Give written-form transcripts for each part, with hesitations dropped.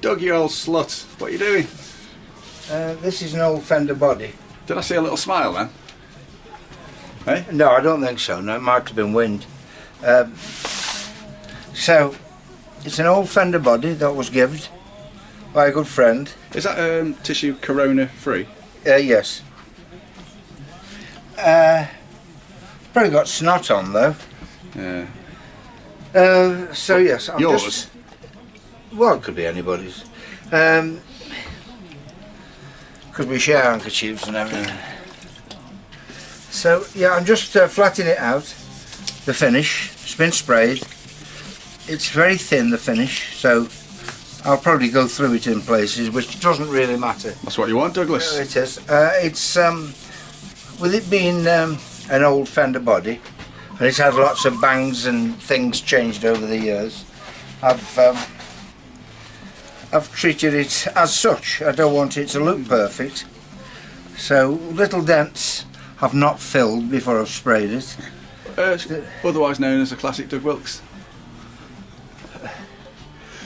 Doug, you old slut, what are you doing? This is an old fender body. Did I see a little smile then? Hey? No, I don't think so. No, it might have been wind. So, it's an old fender body that was given by a good friend. Is that tissue corona free? Yes. Probably got snot on though. Yeah. So yes, I'm yours? Just, well, it could be anybody's. Because we share handkerchiefs and everything. So yeah, I'm just flattening it out. The finish, it's been sprayed. It's very thin, the finish, so I'll probably go through it in places, which doesn't really matter. That's what you want, Douglas. It is. It's with it being an old fender body, and it's had lots of bangs and things changed over the years. I've treated it as such. I don't want it to look perfect, so little dents have not filled before I've sprayed it. Otherwise known as a classic Doug Wilkes.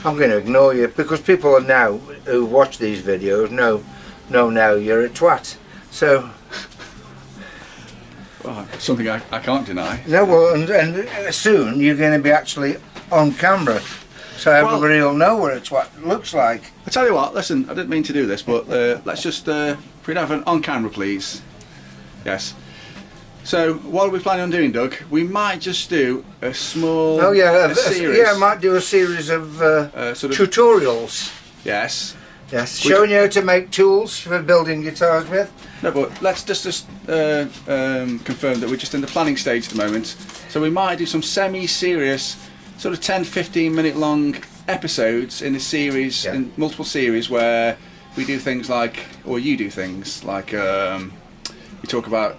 I'm going to ignore you because people are now who watch these videos know now you're a twat. So. Well, something I can't deny. No, well, and soon you're going to be actually on camera, so everybody will know what a twat looks like. I tell you what, listen, I didn't mean to do this, but let's just, if we have an on camera, please. Yes. So, what are we planning on doing, Doug? We might just do a small series. Yeah, I might do a series of sort of tutorials. Yes. Yes, showing you how to make tools for building guitars with. No, but let's just confirm that we're just in the planning stage at the moment. So we might do some semi-serious, sort of 10-15 minute long episodes in a series, in multiple series, where we do things like, or you do things like, we talk about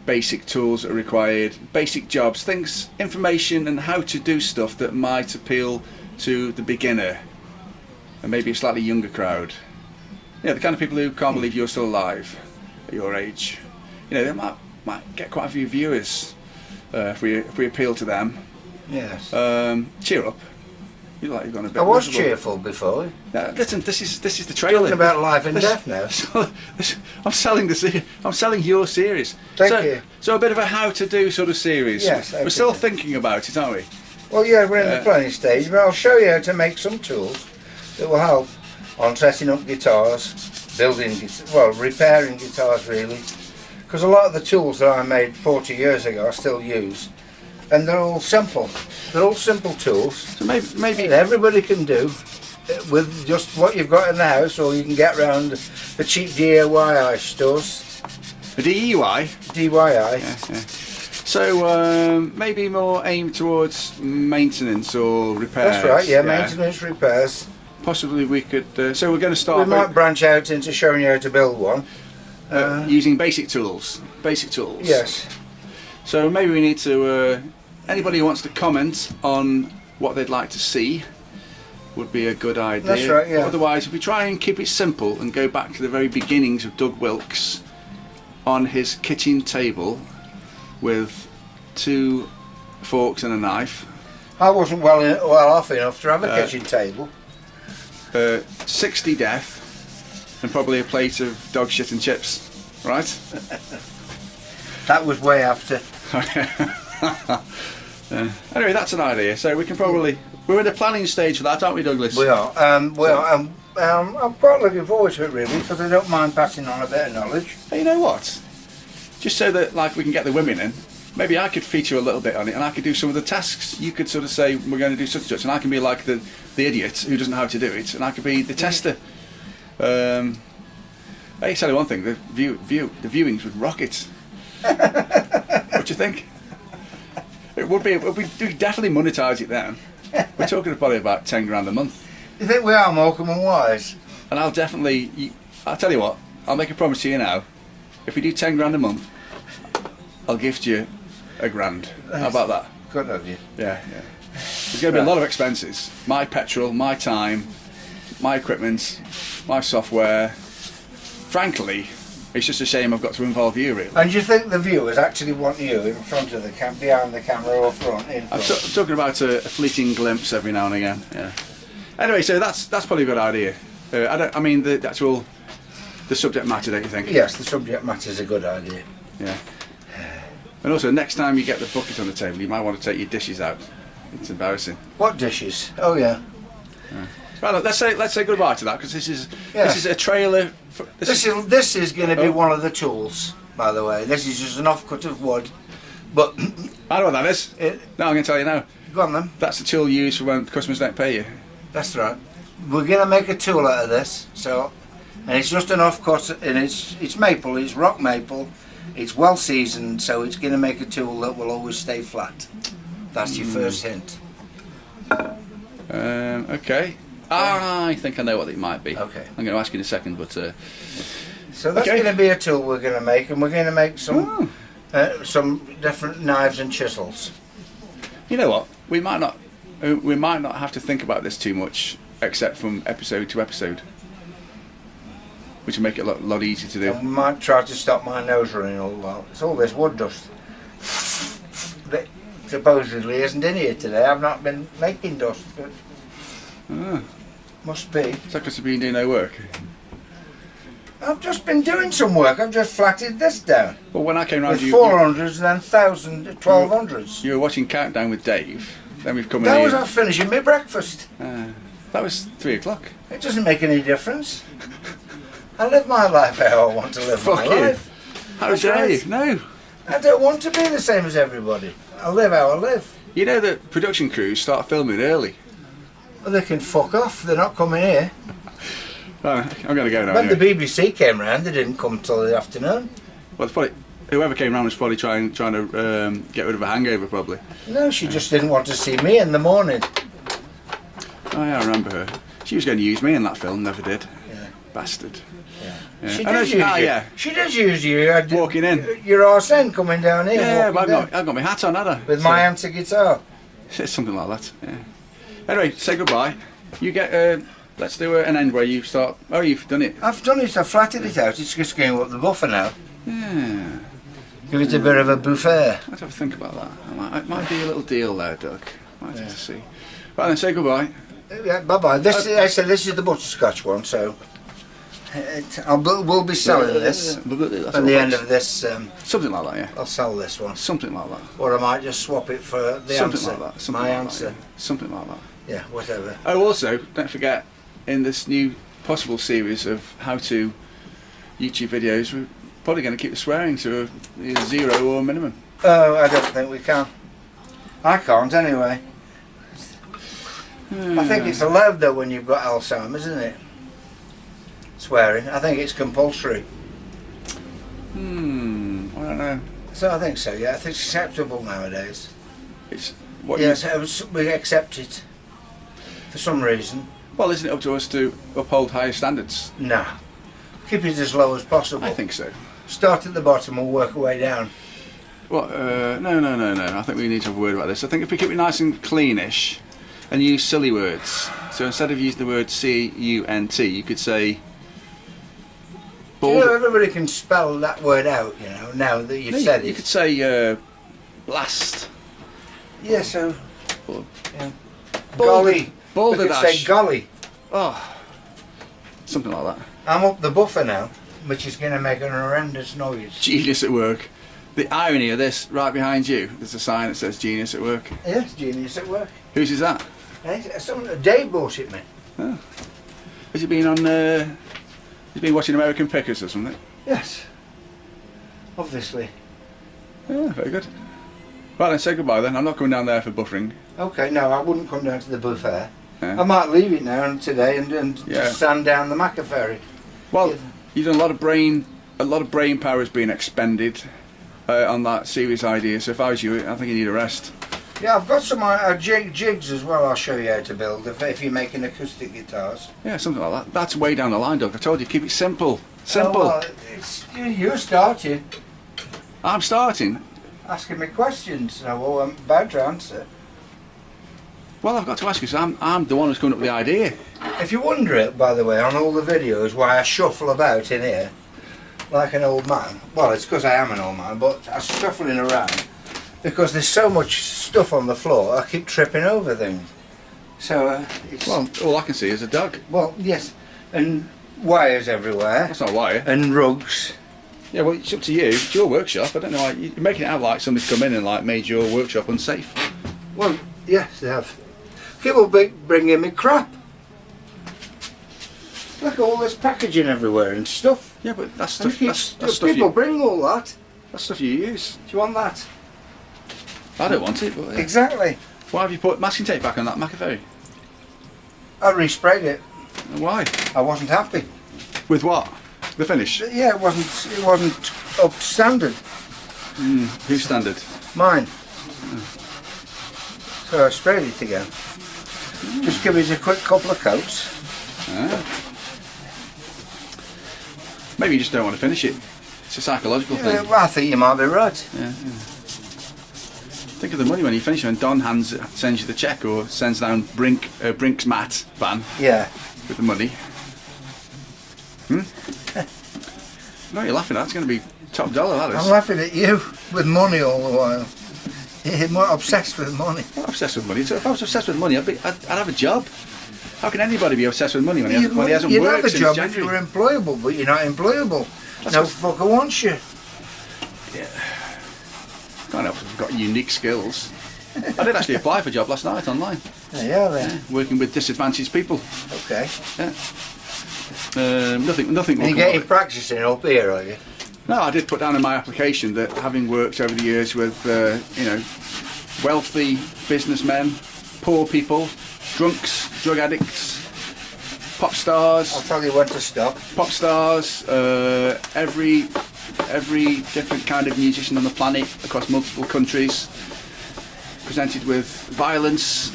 basic tools that are required, basic jobs, things, information and how to do stuff that might appeal to the beginner and maybe a slightly younger crowd. You know, the kind of people who can't believe you're still alive at your age. You know, they might get quite a few viewers if we appeal to them. Yes. Cheer up. You look like you've gone a bit. I was miserable. cheerful before. Listen, this is the trailer. Talking about life and death now. I'm selling I'm selling your series. Thank you. So a bit of a how-to-do sort of series. Yes. We're still thinking about it, aren't we? Well, yeah, we're in the planning stage, but I'll show you how to make some tools that will help on setting up guitars, repairing guitars really. Because a lot of the tools that I made 40 years ago I still use, and they're all simple. They're all simple tools. So maybe everybody can do with just what you've got in the house, or you can get round the cheap DIY stores. The DIY? DIY. Yeah. So maybe more aimed towards maintenance or repairs. That's right, yeah, maintenance, repairs. Possibly we could, so we're going to start... We might branch out into showing you how to build one. Using basic tools. Yes. So maybe we need to, anybody who wants to comment on what they'd like to see would be a good idea. That's right, yeah. Otherwise, if we try and keep it simple and go back to the very beginnings of Doug Wilkes on his kitchen table with 2 forks and a knife. I wasn't well off enough to have a kitchen table. 60 death and probably a plate of dog shit and chips, right? That was way after. Anyway, that's an idea. So we can probably... We're in the planning stage for that, aren't we, Douglas? We are. I'm quite looking forward to it, really, because I don't mind passing on a bit of knowledge. Hey, you know what? Just so that we can get the women in, maybe I could feature a little bit on it and I could do some of the tasks. You could sort of say, we're going to do such and such, and I can be like the idiot who doesn't know how to do it, and I could be the tester. Hey, tell you one thing, the viewings would rocket. What do you think? It would be. We'd definitely monetise it then. We're talking probably about 10 grand a month. You think we are Morecambe and Wise? And I'll tell you what, I'll make a promise to you now. If we do 10 grand a month, I'll gift you £1 grand. How about that? Good of you. Yeah. There's going to be a lot of expenses. My petrol, my time, my equipment, my software. Frankly, it's just a shame I've got to involve you, really. And do you think the viewers actually want you in front of the behind the camera or front? I'm talking about a fleeting glimpse every now and again. Yeah. Anyway, so that's probably a good idea. I mean the subject matter, don't you think? Yes, the subject matter is a good idea. Yeah. And also, next time you get the bucket on the table, you might want to take your dishes out. It's embarrassing. What dishes? Oh yeah. Right, let's say goodbye to that, because this is a trailer. This is going to be one of the tools, by the way. This is just an offcut of wood, but I know what that is. No, I'm going to tell you now. Go on then. That's the tool you use for when customers don't pay you. That's right. We're going to make a tool out of this. So, and it's just an offcut, and it's maple. It's rock maple. It's well seasoned, so it's going to make a tool that will always stay flat. That's your first hint. Okay. I think I know what it might be. Okay. I'm going to ask you in a second, but. So that's going to be a tool we're going to make, and we're going to make some different knives and chisels. You know what? We might not have to think about this too much, except from episode to episode, which will make it a lot easier to do. And we might try to stop my nose running all the while. It's all this wood dust that supposedly isn't in here today. I've not been making dust, but must be. Is that because you've been doing no work? I've just been doing some work. I've just flatted this down. Well, when I came round, with 400s and then 1200s. You were watching Countdown with Dave. Then we've come in That here. was after finishing my breakfast. That was 3 o'clock. It doesn't make any difference. I live my life how I want to live my life. How dare you? No. I don't want to be the same as everybody. I live how I live. You know that production crews start filming early. Well, they can fuck off. They're not coming here. I'm going to go now. When anyway. the BBC came round, they didn't come till the afternoon. Well, it's probably whoever came round was probably trying to get rid of a hangover, probably. No, she just didn't want to see me in the morning. Oh yeah, I remember her. She was going to use me in that film, never did. Yeah. Bastard. Yeah. She did use you. Yeah. She did use you. You had walking in. Your arse end coming down here. Yeah, but I've got my hat on, had I? With my answer guitar. It's something like that. Yeah. Anyway, say goodbye. You get. Let's do an end where you start. Oh, you've done it. I've done it. I've flatted it out. It's just going up the buffer now. Yeah. Give it a bit of a buffet. I'd have to think about that. It might be a little deal there, Doug. Might have to see. Right then, say goodbye. Yeah, bye bye. This is the butterscotch one, so we'll be selling this at the end of this. Something like that, yeah. I'll sell this one. Something like that. Or I might just swap it for the Something answer. like that. Something my like answer. That, yeah. Something like that. Yeah, whatever. Oh, also, don't forget, in this new possible series of how-to YouTube videos, we're probably going to keep the swearing to a 0 or a minimum. Oh, I don't think we can. I can't anyway. I think it's allowed though when you've got Alzheimer's, isn't it? Swearing. I think it's compulsory. I don't know. So I think so, yeah. I think it's acceptable nowadays. It's what yes, we accept it. For some reason. Well, isn't it up to us to uphold higher standards? Nah. Keep it as low as possible. I think so. Start at the bottom and work our way down. Well, no. I think we need to have a word about this. I think if we keep it nice and cleanish and use silly words. So instead of using the word C-U-N-T, you could say... You know, everybody can spell that word out, you know, now that you've said it. You could say blast. Yeah, so... Yeah. Golly. Balderdash. We could say golly. Oh, something like that. I'm up the buffer now, which is going to make an horrendous noise. Genius at work. The irony of this, right behind you, there's a sign that says Genius at Work. Yes, Genius at Work. Whose is that? Dave bought it me. Oh. Has he been on... he's been watching American Pickers or something? Yes. Obviously. Yeah, very good. Right then, say goodbye then. I'm not coming down there for buffering. Okay, no, I wouldn't come down to the buffet. Yeah. I might leave it now today and just stand down the Macaferri. Well, you've done a lot of brain power has been expended on that series idea. So if I was you, I think you need a rest. Yeah, I've got some jigs as well. I'll show you how to build if you're making acoustic guitars. Yeah, something like that. That's way down the line, Doug. I told you, keep it simple. Simple. Oh, well, you started. I'm starting. Asking me questions, so I'm about to answer. Well, I've got to ask you, so I'm the one who's coming up with the idea. If you wonder it, by the way, on all the videos why I shuffle about in here like an old man, well, it's because I am an old man, but I'm shuffling around because there's so much stuff on the floor, I keep tripping over things. So it's Well, all I can see is a dog. well, yes, and wires everywhere, That's not a wire. and rugs. Yeah, well, it's up to you. It's your workshop. I don't know why you're making it out like somebody's come in and like made your workshop unsafe. Well, yes, they have. People bringing me crap. Look at all this packaging everywhere and stuff. Yeah, but that's And stuff. That's stuff people you. bring all that. That's stuff you use. Do you want that? I don't want it. But yeah. Exactly. Why have you put masking tape back on that Macaferri? I resprayed it. Why? I wasn't happy. With what? The finish. Yeah, it wasn't up to standard. Whose standard? Mine. So I sprayed it again. Just give it a quick couple of coats. Ah. Maybe you just don't want to finish it. It's a psychological Yeah, thing. well, I think you might be right. Yeah. Think of the money when you finish, when Don sends you the cheque or sends down Brink's Matt van Yeah. with the money. No, you're laughing at. It's going to be top dollar, that I'm is. laughing at you with money all the while. You're more obsessed with money. I'm not obsessed with money. So if I was obsessed with money, I'd have a job. How can anybody be obsessed with money when he hasn't You'd worked have a since job January? if you were employable, but you're not employable. That's No 'cause- fucker wants you. Yeah. Can't help it, I've got unique skills. I did actually apply for a job last night online. There you are then. Working with disadvantaged people. Okay. Yeah. Nothing will And you're come of getting it. practicing up here, are you? No, I did put down in my application that having worked over the years with, wealthy businessmen, poor people, drunks, drug addicts, pop I'll stars, tell you when to stop. every different kind of musician on the planet across multiple countries, presented with violence,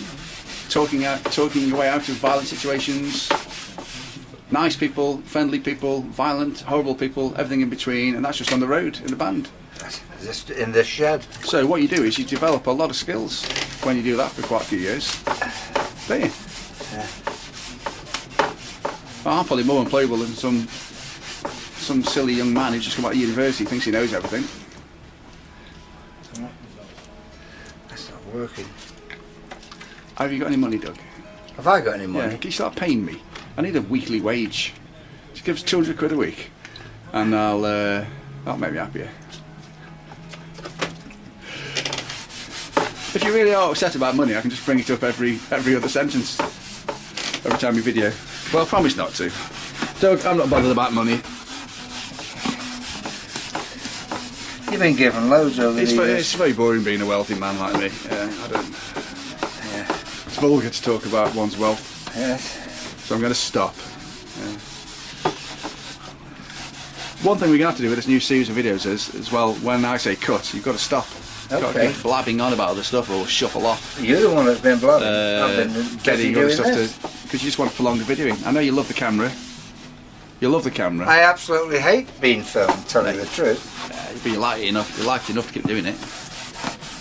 talking your way out of violent situations. Nice people, friendly people, violent, horrible people, everything in between, and that's just on the road in the band. Just in this shed. So what you do is you develop a lot of skills when you do that for quite a few years, don't you? Yeah. Well, I'm probably more employable than some silly young man who's just come out of university thinks he knows everything. That's not working. Have you got any money, Doug? Have I got any Yeah, money? can you start paying me? I need a weekly wage. Just give us 200 quid a week, and that'll make me happier. If you really are upset about money, I can just bring it up every other sentence, every time we video. Well, I promise not to. Doug, I'm not bothered about money. You've been given loads over the It's years. very boring being a wealthy man like me. I don't. Yeah. It's vulgar to talk about one's wealth, Yes. so I'm going to stop. One thing we're going to have to do with this new series of videos is, as well, when I say cut, you've got to stop. You've got to Okay. keep blabbing on about other stuff or shuffle off. You're the one that's been blabbing. I've been busy Getting other doing stuff this. because you just want to prolong the videoing. I know you love the camera. You love the camera. I absolutely hate being filmed, telling you the truth. But you like it enough. You liked it enough to keep doing it.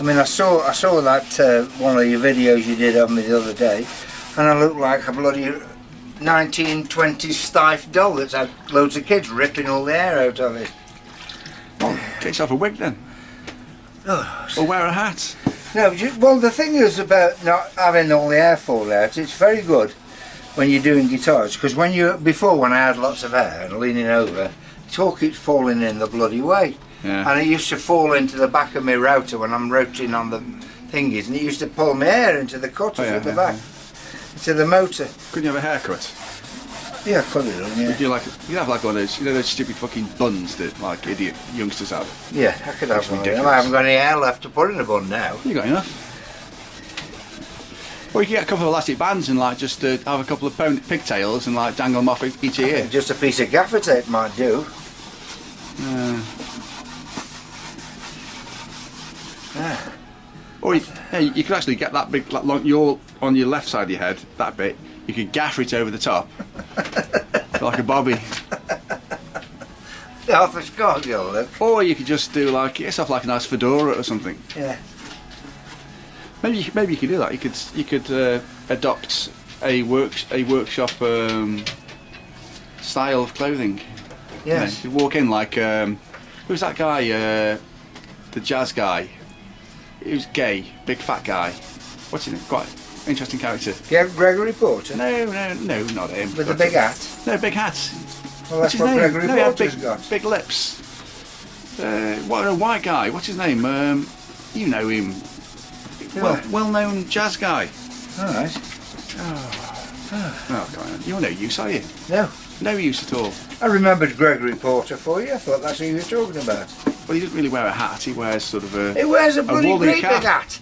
I mean, I saw that one of your videos you did of me the other day, and I looked like a bloody 1920s stiff doll that's had loads of kids ripping all the hair out of it. Well, get yourself a wig then, Oh. or wear a hat. No, well, the thing is about not having all the hair fall out, it's very good when you're doing guitars, because when I had lots of hair and leaning over, it all keeps falling in the bloody way. Yeah. And it used to fall into the back of my router when I'm routing on the thingies, and it used to pull my hair into the cutters at the back, into the motor. Couldn't you have a haircut? Yeah, cut it on, yeah. You'd have like one of those, those stupid fucking buns that like idiot youngsters have. Yeah, I could have That's one of them. ridiculous. I haven't got any hair left to put in a bun now. You got enough. Or you can get a couple of elastic bands and like just have a couple of pigtails and like dangle them off each ear. Just a piece of gaffer tape might do. Or you could actually get that big, like on your left side of your head, that bit, you could gaffer it over the top, like a bobby. Half a Scott, you'll look. Or you could just do like, get yourself like a nice fedora or something. Yeah. Maybe you could do that. You could adopt a workshop style of clothing. Yes. You walk in like who's that guy? The jazz guy. He was gay, big fat guy. What's his name? Quite Interesting character. Yeah, Gregory Porter. No, not him. With the big hat. No, big hat. Well, that's what Gregory Porter's got. Big lips. What a white guy. What's his name? You know him. Well-known jazz guy. All right. Oh, come on. You're no use, are you? No. No use at all. I remembered Gregory Porter for you. I thought that's who you were talking about. Well, he doesn't really wear a hat. He wears sort of a... He wears a bloody woolly great cap. big hat.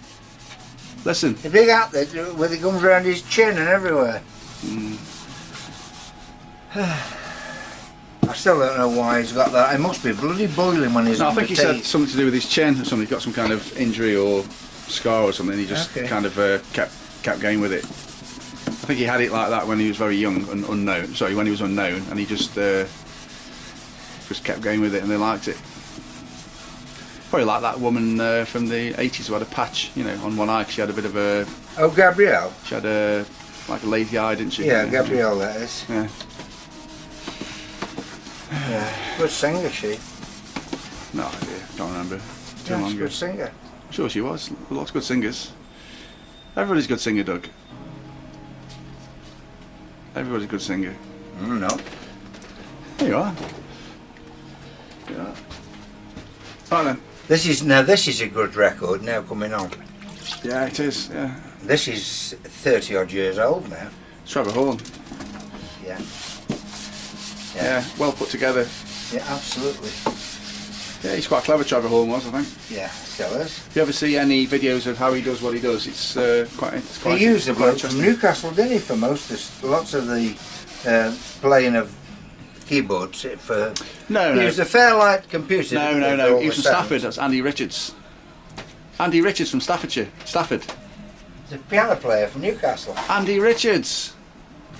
Listen. The big hat that where it comes around his chin and everywhere. I still don't know why he's got that. It must be bloody boiling when he's No, I on think the he said something to do with his chin or something. He got some kind of injury or scar or something. He just kind of kept going with it. I think he had it like that when he was very young and unknown. Sorry, when he was unknown, and he just kept going with it, and they liked it. Probably like that woman from the 80s who had a patch, you know, on one eye. 'Cause she had a bit of a... Oh, Gabrielle? She had like a lazy eye, didn't she? Yeah, Gabrielle, that is. Yeah. Yeah. Good singer, she. No idea, can't remember. Too long She's a ago. good singer. I'm sure she was. Lots of good singers. Everybody's a good singer, Doug. Everybody's a good singer. No. There you are. Yeah. Right then. This is a good record now coming on. Yeah, it is. Yeah. This is 30 odd years old now. Trevor Horn. Yeah. Yeah. Well put together. Yeah, absolutely. Yeah, he's quite clever. Trevor Horn was, I think. Yeah, still is. If you ever see any videos of how he does what he does, it's quite. He used a bloke from Newcastle, didn't he, for lots of the playing of keyboards for. No. He used a Fairlight computer. No. He was from Stafford. That's Andy Richards. Andy Richards from Staffordshire. Stafford. He's a piano player from Newcastle. Andy Richards,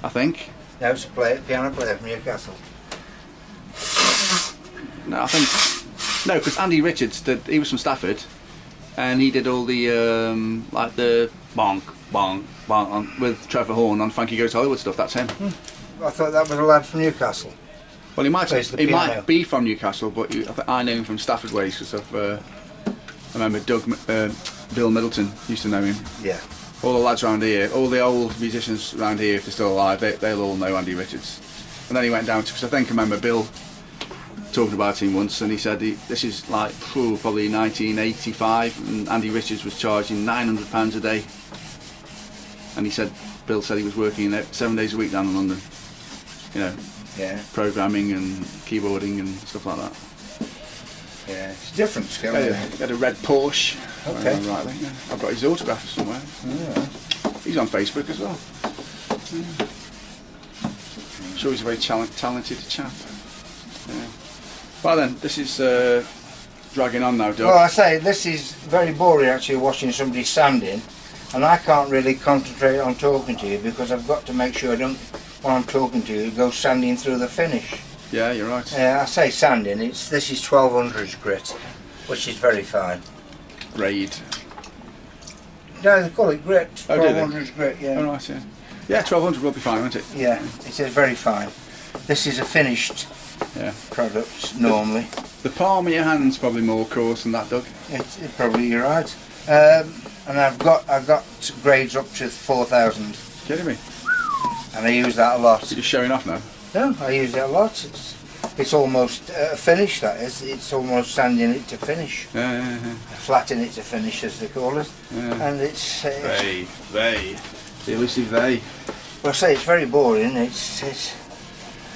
I think. No, it's a piano player from Newcastle. No, I think. No, because Andy Richards he was from Stafford, and he did all the like the bonk with Trevor Horn on Frankie Goes to Hollywood stuff. That's him. I thought that was a lad from Newcastle. Well, he might be from Newcastle, but I know him from Stafford ways because I remember Bill Middleton used to know him. Yeah. All the lads around here, all the old musicians around here, if they're still alive, they'll all know Andy Richards. And then he went down to, because I think I remember Bill talking about him once, and he said this is like probably 1985, and Andy Richards was charging £900 a day. And Bill said he was working 7 days a week down in London, you know, programming and keyboarding and stuff like that. Yeah, it's different skill. He had a red Porsche. Okay. Rightly. Yeah. I've got his autograph somewhere. Yeah. He's on Facebook as well. Yeah. I'm sure he's a very talented chap. Yeah. Well then, this is dragging on now, Doug. Well, I say this is very boring actually watching somebody sanding, and I can't really concentrate on talking to you because I've got to make sure I don't, while I'm talking to you, go sanding through the finish. Yeah, you're right. I say sanding. This is 1200s grit, which is very fine. Grade. No, they call it grit. Oh, do they? 1200s grit. Yeah. Oh, right, yeah. Yeah, 1200 will be fine, won't it? Yeah, it is very fine. This is a finished product normally. The palm of your hand's probably more coarse than that, Doug. It's probably you're right. And I've got grades up to 4000. Kidding me? And I use that a lot. You're just showing off now. No, I use it a lot. It's almost finished. That is. It's almost sanding it to finish. Yeah. Flattening it to finish, as they call it. Yeah. And it's the elusive they. Well, I say it's very boring. It's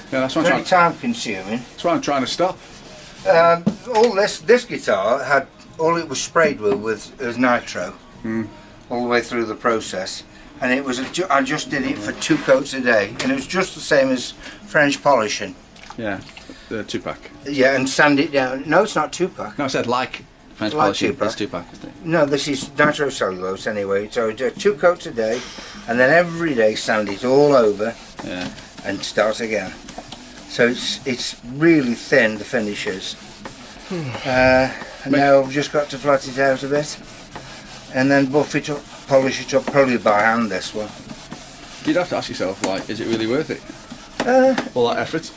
that's what very time consuming. That's what I'm trying to stop. All this guitar had all it was sprayed with was nitro, all the way through the process, and it was I just did it for 2 coats a day, and it was just the same as French polishing. Yeah, the 2-pack. Yeah, and sand it down. No, it's not 2-pack. No, I said like French Like polishing. 2-pack. It's 2-pack, isn't it? No, this is nitrocellulose anyway. So I do 2 coats a day, and then every day sand it all over, and start again. So it's really thin, the finishes. And now I've just got to flat it out a bit, and then buff it up, polish it up, probably by hand this one. You'd have to ask yourself, like, is it really worth it? All that effort?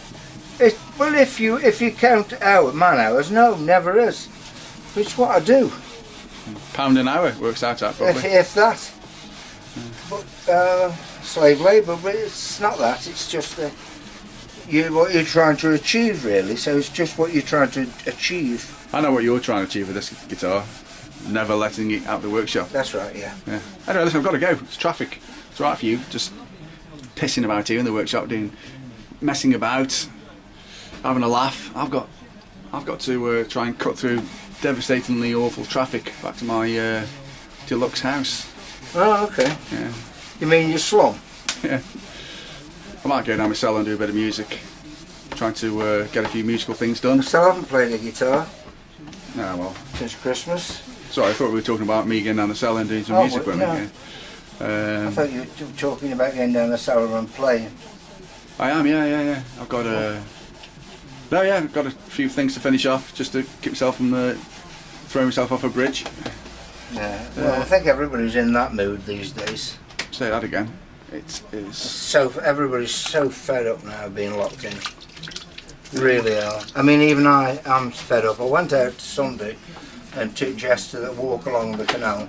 Well, if you count man hours, no, never is. It's what I do. £1 an hour works out at probably. If that. But slave labour, but it's not that. It's just what you're trying to achieve, really. So it's just what you're trying to achieve. I know what you're trying to achieve with this guitar. Never letting it out of the workshop. That's right, yeah. Anyway, listen, I've got to go. It's traffic. It's all right for you. Just pissing about here in the workshop, messing about, having a laugh. I've got to try and cut through devastatingly awful traffic back to my deluxe house. Oh, okay. Yeah. You mean your slum? Yeah. I might go down my cellar and do a bit of music. Trying to get a few musical things done. I still haven't played the guitar. No, well. Since Christmas. Sorry, I thought we were talking about me getting down the cellar and doing some music with me. No. I thought you were talking about getting down the cellar and playing. I am, yeah. I've got I've got a few things to finish off just to keep myself from throwing myself off a bridge. Yeah. Well, I think everybody's in that mood these days. Say that again. It is. So everybody's so fed up now being locked in. Really are. I mean, even I'm fed up. I went out Sunday and took Jess to walk along the canal.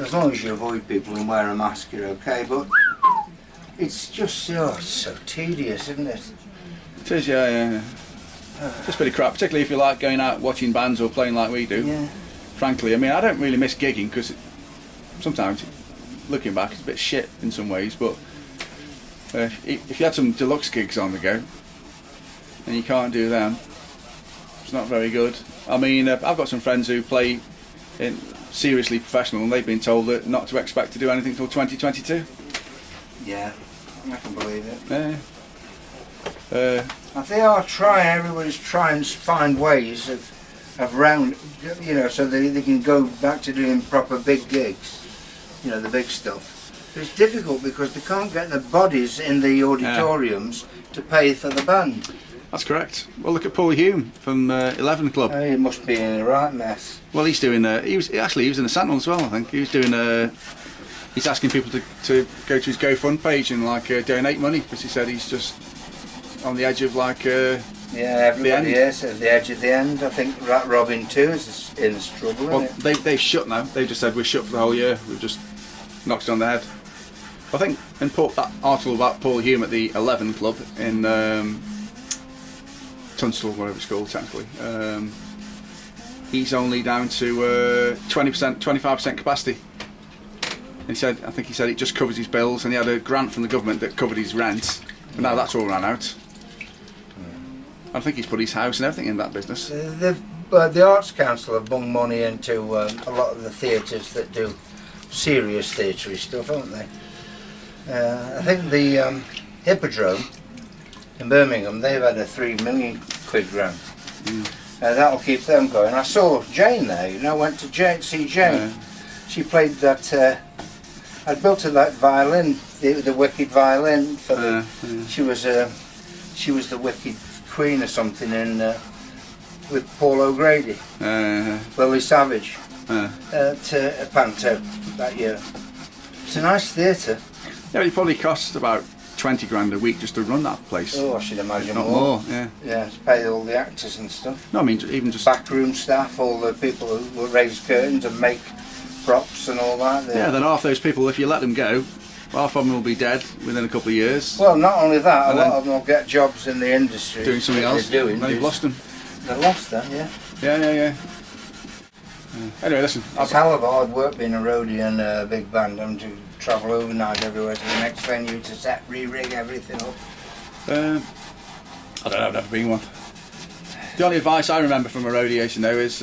As long as you avoid people and wear a mask, you're okay. But it's just it's so tedious, isn't it? It is, yeah. It's pretty crap, particularly if you like going out watching bands or playing like we do. Yeah. Frankly, I mean, I don't really miss gigging because sometimes, looking back, it's a bit shit in some ways. But if you had some deluxe gigs on the go and you can't do them, it's not very good. I mean, I've got some friends who play in seriously professional, and they've been told that not to expect to do anything till 2022. Yeah, I can believe it. Yeah. They are trying. Everybody's trying to find ways of round, so they can go back to doing proper big gigs, the big stuff. But it's difficult because they can't get the bodies in the auditoriums to pay for the band. That's correct. Well, look at Paul Hume from 11 Club. Oh, he must be in a right mess. Well, he's doing. He was in the Sentinel as well. I think he was doing. He's asking people to go to his GoFund page and donate money because he said he's just on the edge of everybody is at the edge of the end. I think Rat Robin too is in trouble. Well, they've shut now. They've just said we're shut for the whole year. We've just knocked it on the head. I think in that article about Paul Hume at the 11 Club in Tunstall, whatever it's called technically, he's only down to 20%, 25% capacity. And I think he said it just covers his bills, and he had a grant from the government that covered his rent, but now that's all run out. I think he's put his house and everything in that business. The Arts Council have bung money into a lot of the theatres that do serious theatre stuff, haven't they? I think the Hippodrome in Birmingham, they've had a £3 million grant. That'll keep them going. I saw Jane there, I went to see Jane. She played that, I built her that violin, the Wicked violin for the, she was the Wicked Queen or something with Paul O'Grady, Lily Savage, at a panto that year. It's a nice theatre. Yeah, it probably costs about 20 grand a week just to run that place. Oh, I should imagine not more. Yeah, to pay all the actors and stuff. No, I mean even just backroom staff, all the people who will raise curtains and make props and all that. Yeah, then half those people, if you let them go, half of them will be dead within a couple of years. Well, not only that, a lot of them will get jobs in the industry doing something else. Then you've lost them. They're lost then, yeah. Yeah. Anyway, listen. It's hell of hard work being a roadie and a big band. I'm to travel overnight everywhere to the next venue to set, re-rig everything up. I don't know, I've never been one. The only advice I remember from a roadie, is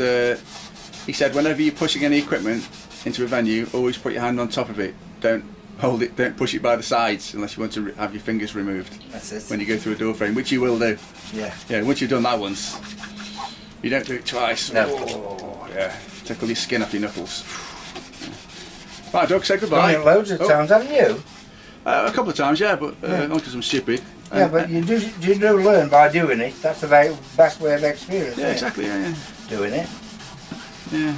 he said whenever you're pushing any equipment into a venue, always put your hand on top of it. Don't hold it, don't push it by the sides unless you want to have your fingers removed. That's it. When you go through a door frame, which you will do. Yeah. Yeah, once you've done that once, you don't do it twice. No. Oh, yeah. Tickle your skin off your knuckles. Right, Doug, say goodbye. Done it loads of times, haven't you? A couple of times, yeah, but not because I'm stupid. Yeah, but you do learn by doing it. That's the best way of experience. Yeah, exactly, yeah. Doing it. Yeah.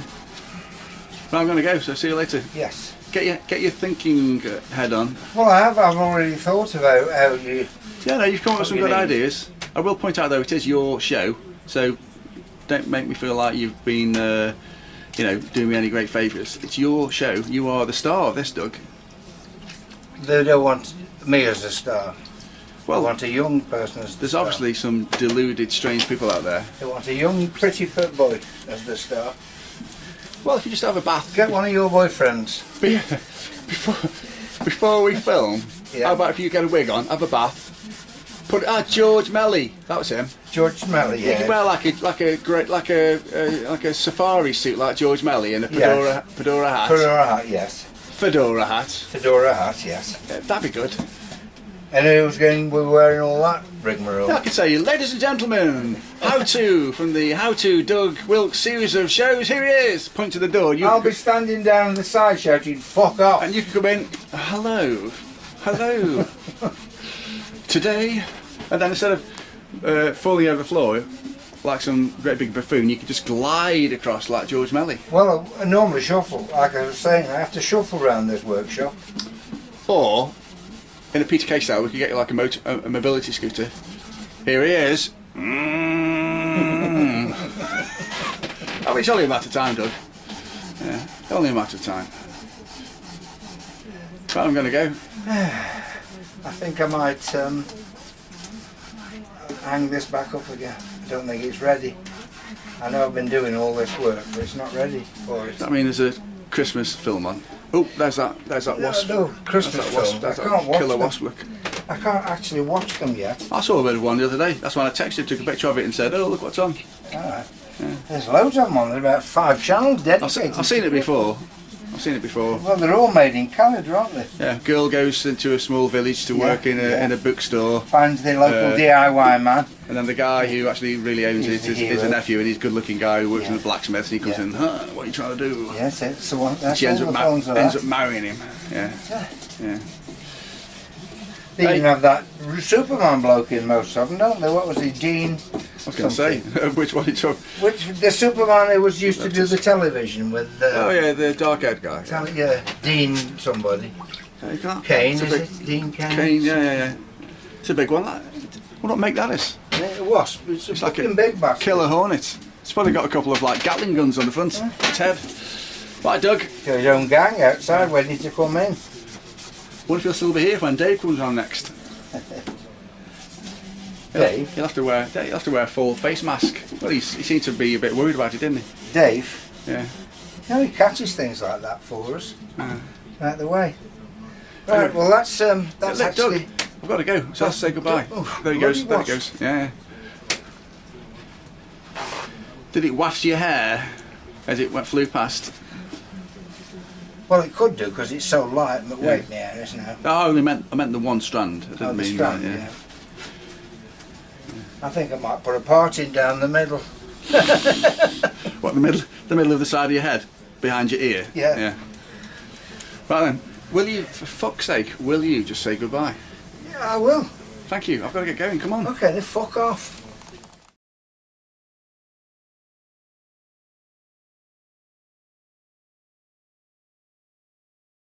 Well, I'm going to go, so see you later. Yes. Get your thinking head on. Well, I have. I've already thought about how you... Yeah, no, you've come up with some good ideas. I will point out, though, it is your show, so don't make me feel like you've been... doing me any great favours. It's your show. You are the star of this, Doug. They don't want me as a star. Well, They want a young person as the there's star. obviously some deluded, strange people out there. They want a young, pretty boy as the star. Well, if you just have a bath Get one of your boyfriends. before we film, Yeah. how about if you get a wig on, have a bath, put George Melly, that was him. George Melly, You could wear like a safari suit like George Melly and a fedora hat. Fedora hat, yes. Fedora hat. Fedora hat, yes. Yeah, that'd be good. And who's going to be wearing all that rigmarole? I could say, ladies and gentlemen, how to from the How to Doug Wilkes series of shows. Here he is. Point to the door. I'll be standing down on the side shouting, "Fuck off!" And you can come in. Hello, hello. Today, and then instead of falling over the floor like some great big buffoon, you could just glide across like George Melly. Well, I normally shuffle. Like I was saying, I have to shuffle around this workshop. Or in a Peter Kay style, we could get you like a mobility scooter. Here he is. Oh, it's only a matter of time, Doug. Yeah, only a matter of time. Right, I'm going to go. I think I might hang this back up again. I don't think it's ready. I know I've been doing all this work, but it's not ready for it. I mean, there's a Christmas film on. Oh, there's that wasp. No, Christmas That's that wasp. films. That's I that can't watch killer them. wasp look. I can't actually watch them yet. I saw a bit of one the other day. That's when I texted, took a picture of it and said, "Oh, look what's on." Alright. There's loads of them on. There's about 5 channels dedicated. I've seen it before. Well, they're all made in Canada, aren't they? Yeah, girl goes into a small village to work in a bookstore, Finds the local DIY man. and then the guy who actually really owns He's it the is a hero. nephew, and he's a good-looking guy who works Yeah. in the blacksmith. And he comes Yeah. in, what are you trying to do? Yes, it's the one. That's She ends all up, the films of ends that. up marrying him. Yeah, yeah. They even have that Superman bloke in most of them, don't they? What was he, Dean? I was going to say, which one he took? Which the Superman who was used to do the television with? Oh yeah, the dark-haired guy. Yeah, Dean somebody. Yeah, you can't- Kane, it's a is big- it? Dean Kane. Kane, yeah. It's a big one. That. What not make that is? It was. It's a It's like fucking a big bastard. killer hornet. It's probably got a couple of like Gatling guns on the front. Its head. Right, Doug. Got his own gang outside waiting to come in. Wonder if he'll still be here when Dave comes on next. Dave? He'll have to wear a full face mask. Well, he seemed to be a bit worried about it, didn't he? Dave? Yeah. You know, he catches things like that for us. Uh, Out the way. Right, well that's look, actually... Doug, I've got to go. So I'll say goodbye. Oh, There he goes. bloody There he goes. Yeah. Did it waft your hair as it flew past? Well, it could do because it's so light, but Yeah. wait, yeah, isn't it? Oh, I meant the one strand. I didn't Oh, the mean strand, that. yeah. I think I might put a part in down the middle. What, the middle of the side of your head, behind your ear? Yeah. Yeah. Right then, will you, for fuck's sake, will you just say goodbye? Yeah, I will. Thank you. I've got to get going. Come on. Okay, then fuck off.